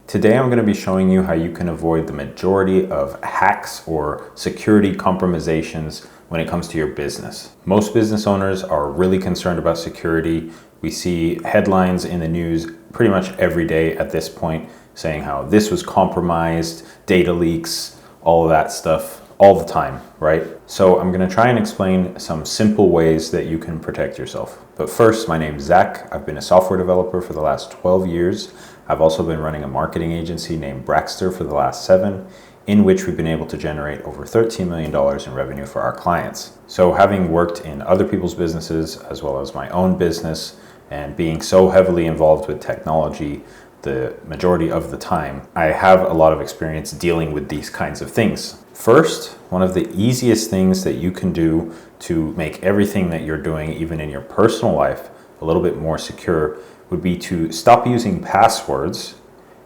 Today I'm going to be showing you how you can avoid the majority of hacks or security compromisations when it comes to your business. Most business owners are really concerned about security. We see headlines in the news pretty much every day at this point saying how this was compromised, data leaks, all of that stuff all the time, right? So I'm going to try and explain some simple ways that you can protect yourself. But first, my name's Zach. I've been a software developer for the last 12 years. I've also been running a marketing agency named Braxter for the last 7, in which we've been able to generate over $13 million in revenue for our clients. So having worked in other people's businesses as well as my own business and being so heavily involved with technology the majority of the time, I have a lot of experience dealing with these kinds of things. First, one of the easiest things that you can do to make everything that you're doing, even in your personal life, a little bit more secure would be to stop using passwords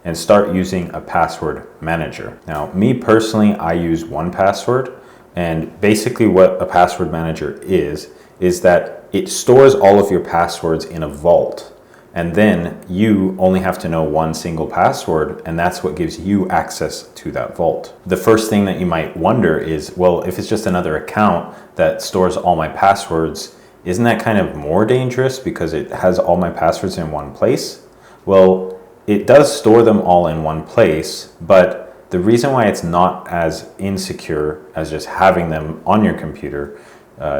and start using a password manager. Now, me personally, I use 1Password, and basically what a password manager is that it stores all of your passwords in a vault. And then you only have to know one single password, and that's what gives you access to that vault. The first thing that you might wonder is, well, if it's just another account that stores all my passwords, isn't that kind of more dangerous because it has all my passwords in one place? Well, it does store them all in one place, but the reason why it's not as insecure as just having them on your computer,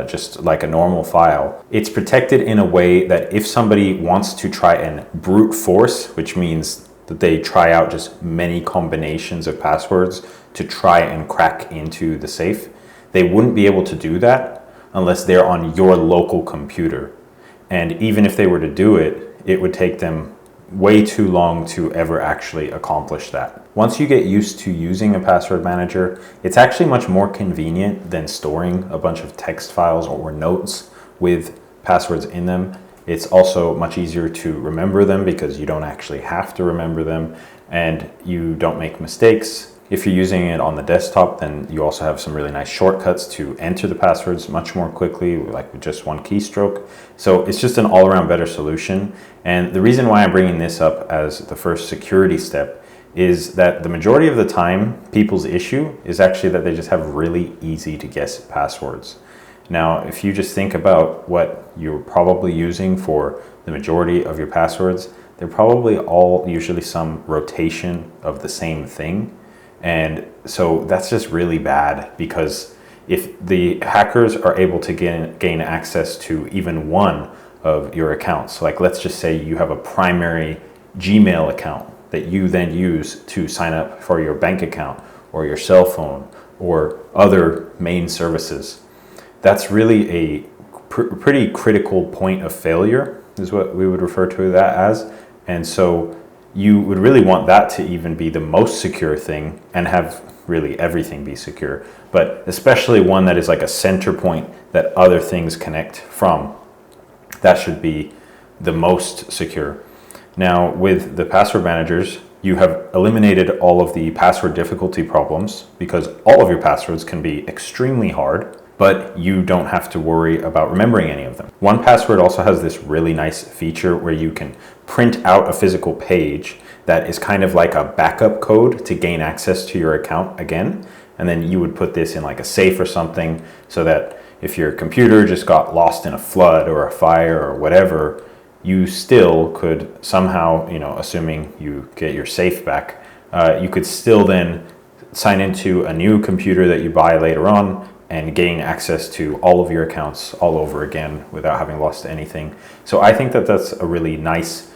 just like a normal file, it's protected in a way that if somebody wants to try and brute force, which means that they try out just many combinations of passwords to try and crack into the safe, they wouldn't be able to do that unless they're on your local computer. And even if they were to do it, it would take them way too long to ever actually accomplish that. Once you get used to using a password manager, it's actually much more convenient than storing a bunch of text files or notes with passwords in them. It's also much easier to remember them because you don't actually have to remember them and you don't make mistakes. If you're using it on the desktop, then you also have some really nice shortcuts to enter the passwords much more quickly, like with just one keystroke. So it's just an all-around better solution. And the reason why I'm bringing this up as the first security step is that the majority of the time, people's issue is actually that they just have really easy to guess passwords. Now, if you just think about what you're probably using for the majority of your passwords, they're probably all usually some rotation of the same thing. And so that's just really bad because if the hackers are able to gain access to even one of your accounts, like let's just say you have a primary Gmail account that you then use to sign up for your bank account or your cell phone or other main services, that's really a pretty critical point of failure is what we would refer to that as. And so you would really want that to even be the most secure thing and have really everything be secure, but especially one that is like a center point that other things connect from. That should be the most secure. Now, with the password managers, you have eliminated all of the password difficulty problems because all of your passwords can be extremely hard, but you don't have to worry about remembering any of them. 1Password also has this really nice feature where you can print out a physical page that is kind of like a backup code to gain access to your account again. And then you would put this in like a safe or something so that if your computer just got lost in a flood or a fire or whatever, you still could somehow, assuming you get your safe back, you could still then sign into a new computer that you buy later on and gain access to all of your accounts all over again without having lost anything. So I think that that's a really nice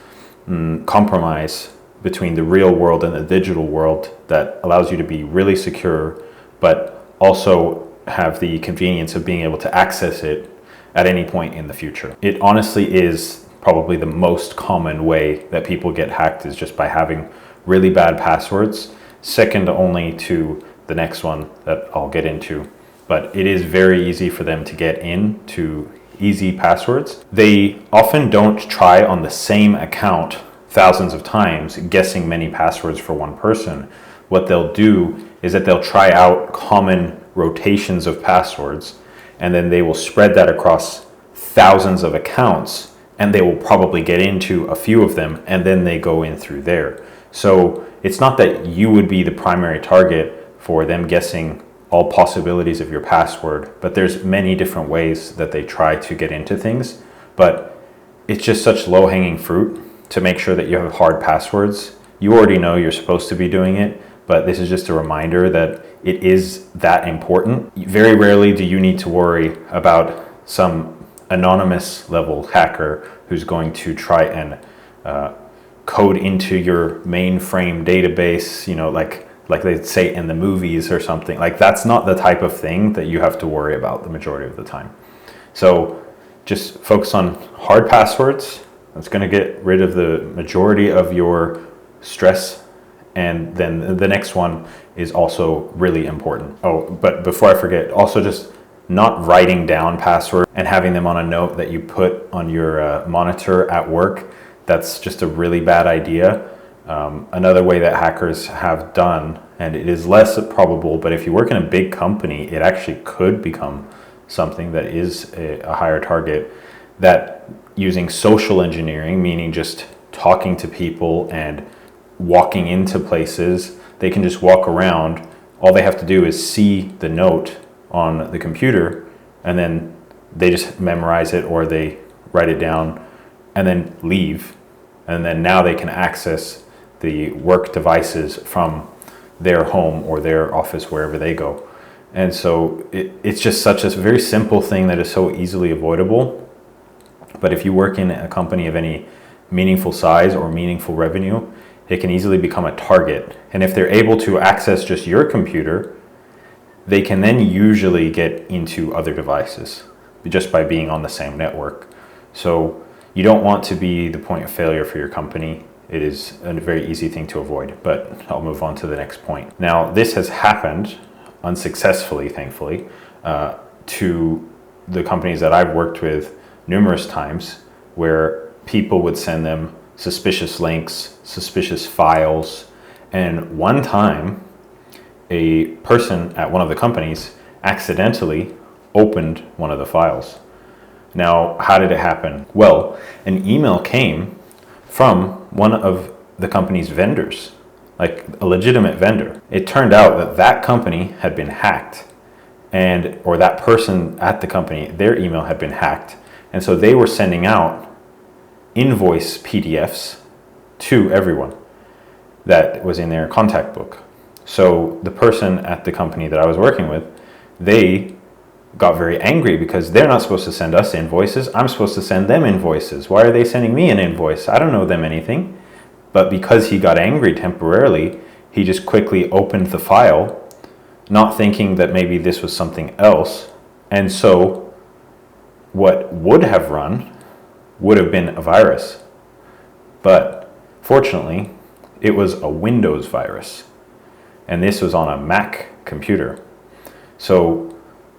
compromise between the real world and the digital world that allows you to be really secure, but also have the convenience of being able to access it at any point in the future. It honestly is probably the most common way that people get hacked is just by having really bad passwords, second only to the next one that I'll get into. But it is very easy for them to get into easy passwords. They often don't try on the same account thousands of times, guessing many passwords for one person. What they'll do is that they'll try out common rotations of passwords, and then they will spread that across thousands of accounts, and they will probably get into a few of them, and then they go in through there. So it's not that you would be the primary target for them guessing all possibilities of your password, but there's many different ways that they try to get into things. But it's just such low-hanging fruit to make sure that you have hard passwords. You already know you're supposed to be doing it, but this is just a reminder that it is that important. Very rarely do you need to worry about some anonymous level hacker who's going to try and code into your mainframe database, like they say in the movies or something. Like, that's not the type of thing that you have to worry about the majority of the time. So just focus on hard passwords. That's going to get rid of the majority of your stress. And then the next one is also really important. Oh, but before I forget, also just not writing down passwords and having them on a note that you put on your monitor at work. That's just a really bad idea. Another way that hackers have done, and it is less probable, but if you work in a big company, it actually could become something that is a higher target, that using social engineering, meaning just talking to people and walking into places, they can just walk around. All they have to do is see the note on the computer, and then they just memorize it or they write it down and then leave. And then now they can access the work devices from their home or their office, wherever they go. And so it's just such a very simple thing that is so easily avoidable. But if you work in a company of any meaningful size or meaningful revenue, it can easily become a target. And if they're able to access just your computer, they can then usually get into other devices just by being on the same network. So you don't want to be the point of failure for your company. It is a very easy thing to avoid, but I'll move on to the next point. Now, this has happened unsuccessfully, thankfully, to the companies that I've worked with numerous times, where people would send them suspicious links, suspicious files. And one time, a person at one of the companies accidentally opened one of the files. Now, how did it happen? Well, an email came from one of the company's vendors, like a legitimate vendor. It turned out that that company had been hacked, or that person at the company, their email had been hacked. And so they were sending out invoice PDFs to everyone that was in their contact book. So the person at the company that I was working with, they got very angry because they're not supposed to send us invoices. I'm supposed to send them invoices. Why are they sending me an invoice? I don't know them anything. But because he got angry temporarily, he just quickly opened the file, not thinking that maybe this was something else. And so what would have run would have been a virus. But fortunately, it was a Windows virus. And this was on a Mac computer. So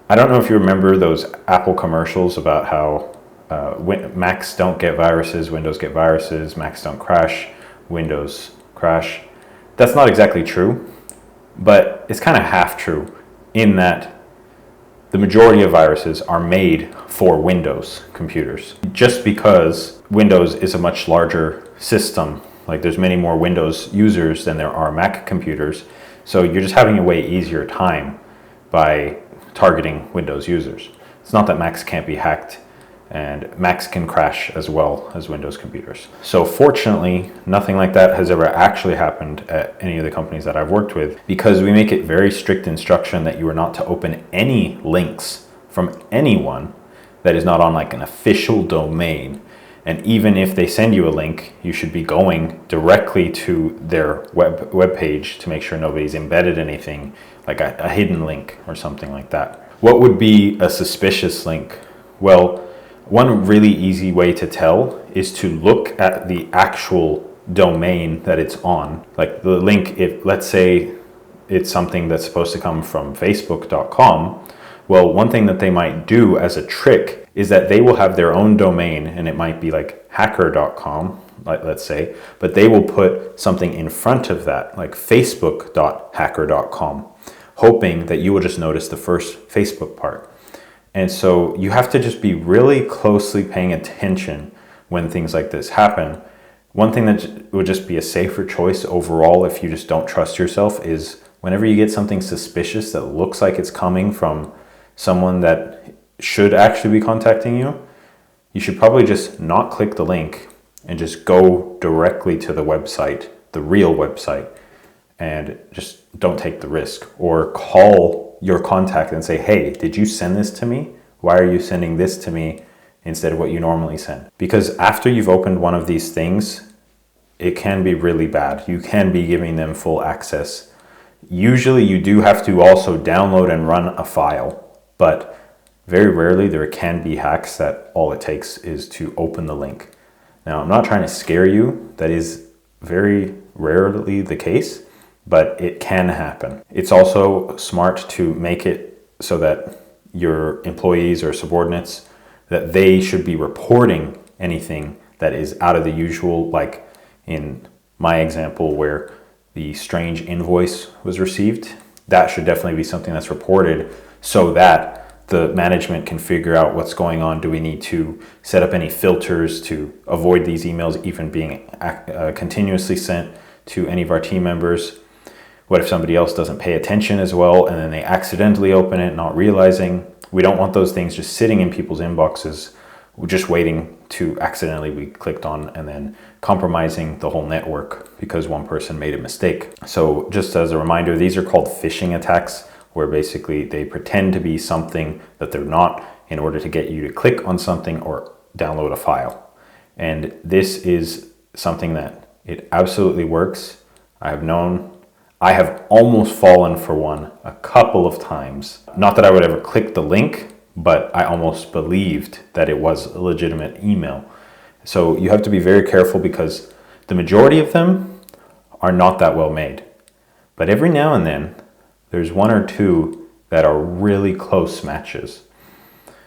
I don't know if you remember those Apple commercials about how Macs don't get viruses, Windows get viruses, Macs don't crash, Windows crash. That's not exactly true, but it's kind of half true, in that the majority of viruses are made for Windows computers. Just because Windows is a much larger system, like there's many more Windows users than there are Mac computers, so you're just having a way easier time by targeting Windows users. It's not that Macs can't be hacked, and Macs can crash as well as Windows computers. So fortunately, nothing like that has ever actually happened at any of the companies that I've worked with, because we make it very strict instruction that you are not to open any links from anyone that is not on like an official domain. And even if they send you a link, you should be going directly to their web page to make sure nobody's embedded anything, like a hidden link or something like that. What would be a suspicious link? Well, one really easy way to tell is to look at the actual domain that it's on. Like the link, if let's say it's something that's supposed to come from facebook.com, well, one thing that they might do as a trick is that they will have their own domain, and it might be like hacker.com, let's say, but they will put something in front of that, like facebook.hacker.com, hoping that you will just notice the first Facebook part. And so you have to just be really closely paying attention when things like this happen, One thing that would just be a safer choice overall if you just don't trust yourself is whenever you get something suspicious that looks like it's coming from someone that should actually be contacting you, you should probably just not click the link and just go directly to the website, the real website, and just don't take the risk. Or call your contact and say, hey, did you send this to me? Why are you sending this to me instead of what you normally send? Because after you've opened one of these things, it can be really bad. You can be giving them full access. Usually you do have to also download and run a file, but very rarely there can be hacks that all it takes is to open the link. Now, I'm not trying to scare you. That is very rarely the case, but it can happen. It's also smart to make it so that your employees or subordinates, that they should be reporting anything that is out of the usual, like in my example where the strange invoice was received. That should definitely be something that's reported so that the management can figure out what's going on. Do we need to set up any filters to avoid these emails even being continuously sent to any of our team members? What if somebody else doesn't pay attention as well and then they accidentally open it, not realizing? We don't want those things just sitting in people's inboxes, just waiting to accidentally be clicked on and then compromising the whole network because one person made a mistake. So just as a reminder, these are called phishing attacks, where basically they pretend to be something that they're not in order to get you to click on something or download a file. And this is something that it absolutely works. I have almost fallen for one a couple of times. Not that I would ever click the link, but I almost believed that it was a legitimate email. So you have to be very careful because the majority of them are not that well made. But every now and then, there's one or two that are really close matches.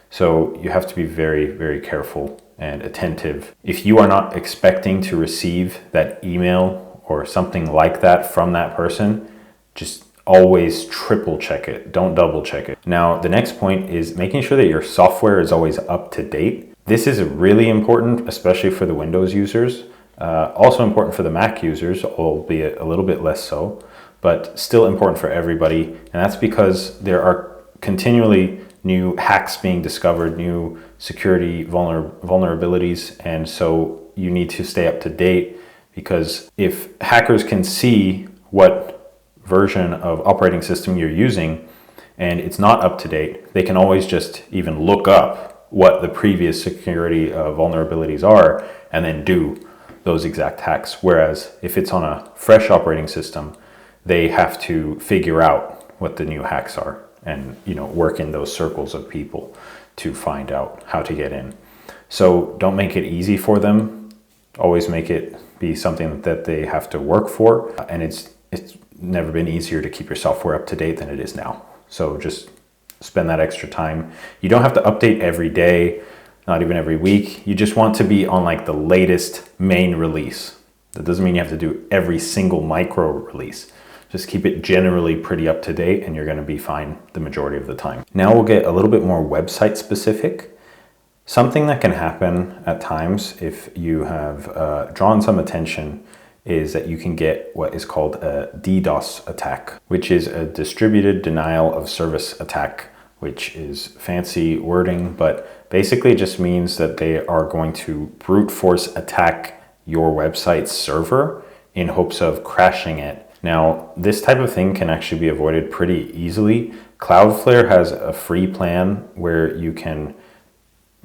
So you have to be very, very careful and attentive. If you are not expecting to receive that email or something like that from that person, just always triple check it. Don't double check it. Now, the next point is making sure that your software is always up to date. This is really important, especially for the Windows users. Also important for the Mac users, albeit a little bit less so, but still important for everybody. And that's because there are continually new hacks being discovered, new security vulnerabilities. And so you need to stay up to date, because if hackers can see what version of operating system you're using and it's not up to date, they can always just even look up what the previous security vulnerabilities are and then do those exact hacks. Whereas if it's on a fresh operating system, they have to figure out what the new hacks are and work in those circles of people to find out how to get in. So don't make it easy for them. Always make it be something that they have to work for. And it's never been easier to keep your software up to date than it is now. So just spend that extra time. You don't have to update every day, not even every week. You just want to be on like the latest main release. That doesn't mean you have to do every single micro release. Just keep it generally pretty up to date and you're going to be fine the majority of the time. Now we'll get a little bit more website specific. Something that can happen at times if you have drawn some attention is that you can get what is called a DDoS attack, which is a distributed denial of service attack, which is fancy wording, but basically it just means that they are going to brute force attack your website's server in hopes of crashing it. Now, this type of thing can actually be avoided pretty easily. Cloudflare has a free plan where you can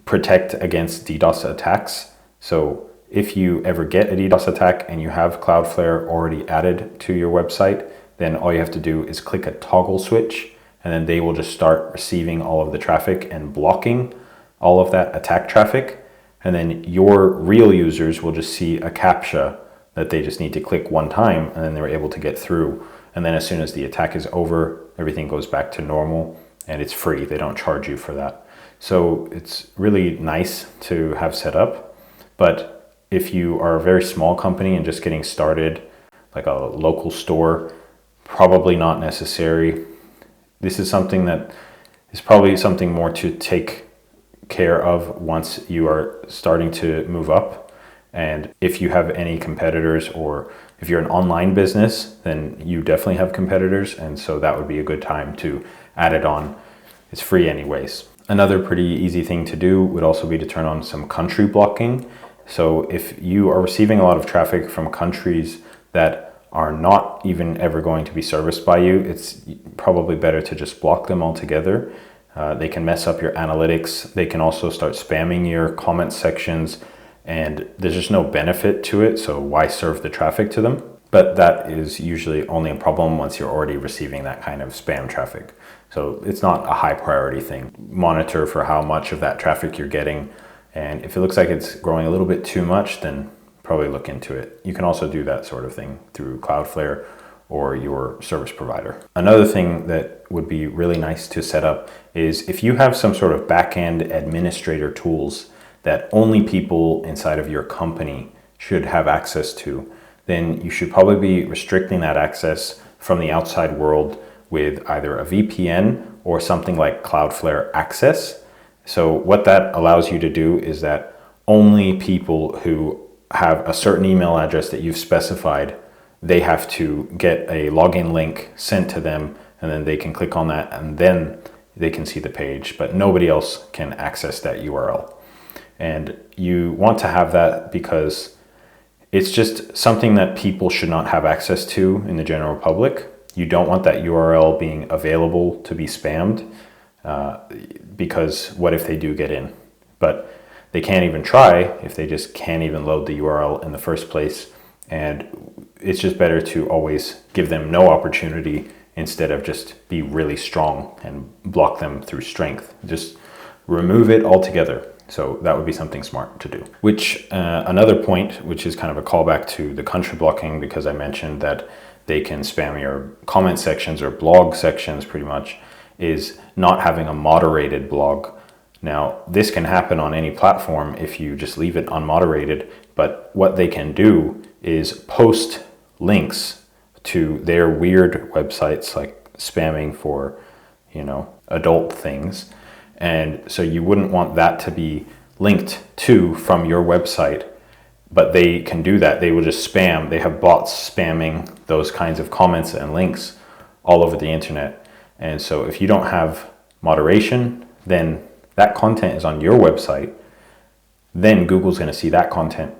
protect against DDoS attacks. So if you ever get a DDoS attack and you have Cloudflare already added to your website, then all you have to do is click a toggle switch and then they will just start receiving all of the traffic and blocking all of that attack traffic. And then your real users will just see a CAPTCHA that they just need to click one time and then they're able to get through. And then as soon as the attack is over, everything goes back to normal and it's free. They don't charge you for that. So it's really nice to have set up. But if you are a very small company and just getting started, like a local store, probably not necessary. This is something that is probably something more to take care of once you are starting to move up. And if you have any competitors, or if you're an online business, then you definitely have competitors. And so that would be a good time to add it on. It's free anyways. Another pretty easy thing to do would also be to turn on some country blocking. So if you are receiving a lot of traffic from countries that are not even ever going to be serviced by you, it's probably better to just block them altogether. They can mess up your analytics. They can also start spamming your comment sections, and there's just no benefit to it. So why serve the traffic to them? But that is usually only a problem once you're already receiving that kind of spam traffic. So it's not a high priority thing. Monitor for how much of that traffic you're getting. And if it looks like it's growing a little bit too much, then probably look into it. You can also do that sort of thing through Cloudflare or your service provider. Another thing that would be really nice to set up is if you have some sort of back-end administrator tools that only people inside of your company should have access to, then you should probably be restricting that access from the outside world with either a VPN or something like Cloudflare Access. So what that allows you to do is that only people who have a certain email address that you've specified, they have to get a login link sent to them, and then they can click on that and then they can see the page, but nobody else can access that URL. And you want to have that because it's just something that people should not have access to in the general public. You don't want that URL being available to be spammed, because what if they do get in? But they can't even try if they just can't even load the URL in the first place. And it's just better to always give them no opportunity instead of just be really strong and block them through strength. Just remove it altogether. So that would be something smart to do. Which another point, which is kind of a callback to the country blocking, because I mentioned that they can spam your comment sections or blog sections pretty much, is not having a moderated blog. Now, this can happen on any platform if you just leave it unmoderated, but what they can do is post links to their weird websites, like spamming for, adult things. And so you wouldn't want that to be linked to from your website, but they can do that. They will just spam. They have bots spamming those kinds of comments and links all over the internet. And so if you don't have moderation, then that content is on your website. Then Google's going to see that content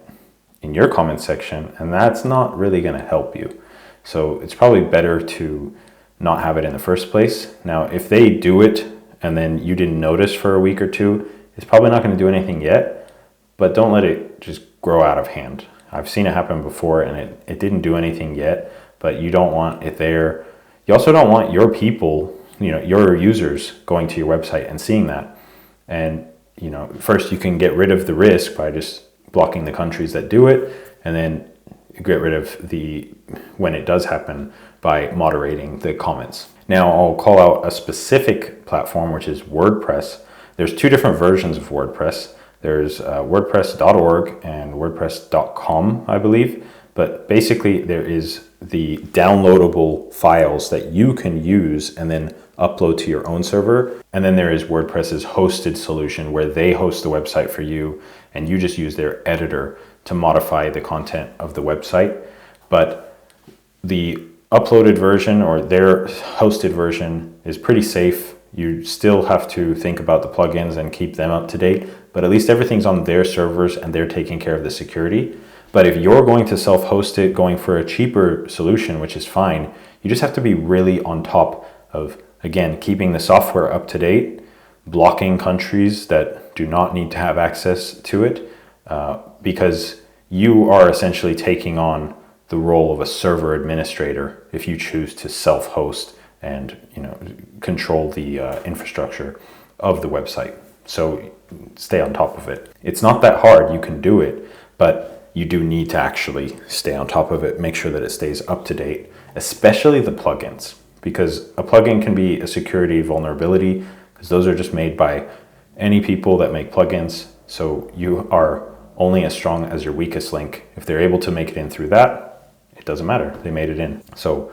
in your comment section, and that's not really going to help you. So it's probably better to not have it in the first place. Now, if they do it and then you didn't notice for a week or two, it's probably not going to do anything yet, but don't let it just grow out of hand. I've seen it happen before and it didn't do anything yet, but you don't want it there. You also don't want your people, your users going to your website and seeing that. And, first you can get rid of the risk by just blocking the countries that do it, and then get rid of when it does happen, by moderating the comments. Now I'll call out a specific platform, which is WordPress. There's two different versions of WordPress. There's WordPress.org and WordPress.com, I believe. But basically there is the downloadable files that you can use and then upload to your own server. And then there is WordPress's hosted solution, where they host the website for you and you just use their editor to modify the content of the website. But the uploaded version, or their hosted version, is pretty safe. You still have to think about the plugins and keep them up to date, but at least everything's on their servers and they're taking care of the security. But if you're going to self-host it, going for a cheaper solution, which is fine, you just have to be really on top of, again, keeping the software up to date, blocking countries that do not need to have access to it, because you are essentially taking on the role of a server administrator if you choose to self-host and control the infrastructure of the website. So stay on top of it. It's not that hard, you can do it, but you do need to actually stay on top of it, make sure that it stays up to date, especially the plugins, because a plugin can be a security vulnerability, because those are just made by any people that make plugins. So you are only as strong as your weakest link. If they're able to make it in through that, it doesn't matter, they made it in. So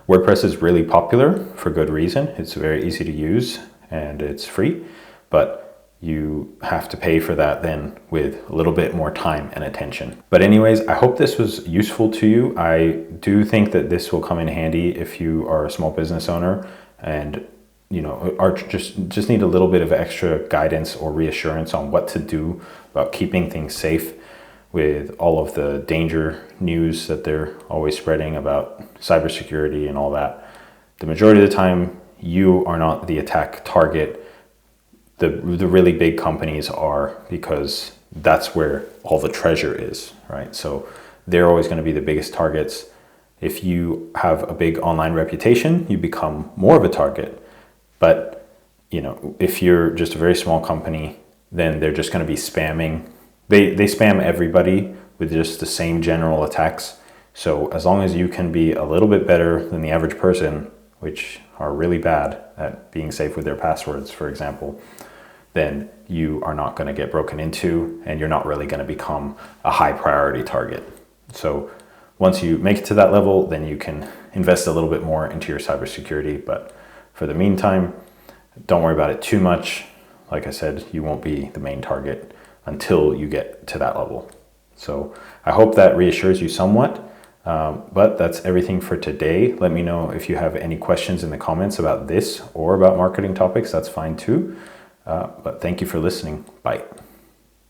WordPress is really popular for good reason. It's very easy to use and it's free, but you have to pay for that then with a little bit more time and attention. But anyways, I hope this was useful to you. I do think that this will come in handy if you are a small business owner and are just need a little bit of extra guidance or reassurance on what to do about keeping things safe with all of the danger news that they're always spreading about cybersecurity and all that. The majority of the time, you are not the attack target. The really big companies are, because that's where all the treasure is, right? So they're always going to be the biggest targets. If you have a big online reputation, you become more of a target. But if you're just a very small company, then they're just going to be spamming. They spam everybody with just the same general attacks. So as long as you can be a little bit better than the average person, which are really bad at being safe with their passwords, for example, then you are not going to get broken into and you're not really going to become a high priority target. So once you make it to that level, then you can invest a little bit more into your cybersecurity. But for the meantime, don't worry about it too much. Like I said, you won't be the main target until you get to that level. So I hope that reassures you somewhat. But that's everything for today. Let me know if you have any questions in the comments about this or about marketing topics. That's fine too. But thank you for listening. Bye.